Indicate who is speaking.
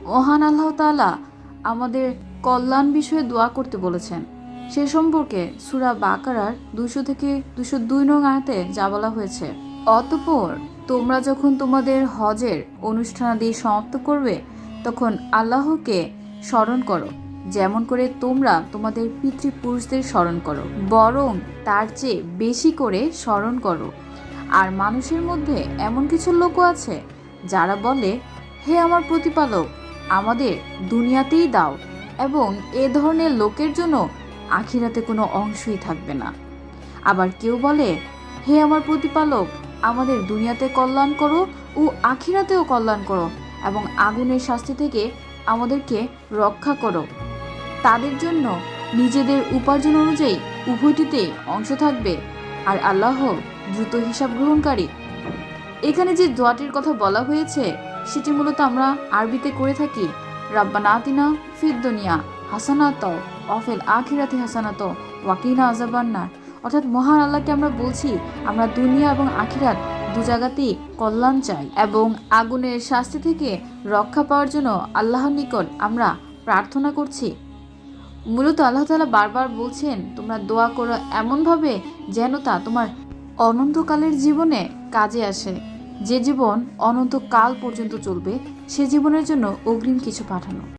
Speaker 1: মহান আল্লাহ তাআলা আমাদের কল্যাণ বিষয়ে দোয়া করতে বলেছেন। সে সম্পর্কে সূরা বাকারার 200 থেকে 202 নং আয়াতে যা বলা হয়েছে, অতঃপর তোমরা যখন তোমাদের হজের অনুষ্ঠানাদি সমাপ্ত করবে তখন আল্লাহকে স্মরণ করো, যেমন করে তোমরা তোমাদের পিতৃপুরুষদের স্মরণ করো, বরং তার চেয়ে বেশি করে স্মরণ করো। আর মানুষের মধ্যে এমন কিছু লোকও আছে যারা বলে, হে আমার প্রতিপালক, আমাদের দুনিয়াতেই দাও, এবং এ ধরনের লোকের জন্য আখিরাতে কোনো অংশই থাকবে না। আবার কেউ বলে, হে আমার প্রতিপালক, আমাদের দুনিয়াতে কল্যাণ করো ও আখিরাতেও কল্যাণ করো, এবং আগুনের শাস্তি থেকে আমাদেরকে রক্ষা করো। তাদের জন্য নিজেদের উপার্জন অনুযায়ী উভয়টিতে অংশ থাকবে, আর আল্লাহ দ্রুত হিসাব গ্রহণকারী। এখানে যে দোয়াটির কথা বলা হয়েছে সেটি মূলত আমরা আরবিতে করে থাকি, রাব্বানা আতিনা ফিদ দুনিয়া হাসানাত ওয়া ফিল আখিরাতি হাসানাত ওয়া কিনা আযাবান্নার। অর্থাৎ মহান আল্লাহকে আমরা বলছি, আমরা দুনিয়া এবং আখিরাত দু জায়গাতেই কল্যাণ চাই, এবং আগুনের শাস্তি থেকে রক্ষা পাওয়ার জন্য আল্লাহর নিকট আমরা প্রার্থনা করছি। মূলত আল্লাহ তাআলা বারবার বলছেন, তোমরা দোয়া করো এমনভাবে যেন তা তোমার অনন্তকালের জীবনে কাজে আসে। যে জীবন অনন্তকাল পর্যন্ত চলবে, সে জীবনের জন্য অগ্রিম কিছু পাঠানো।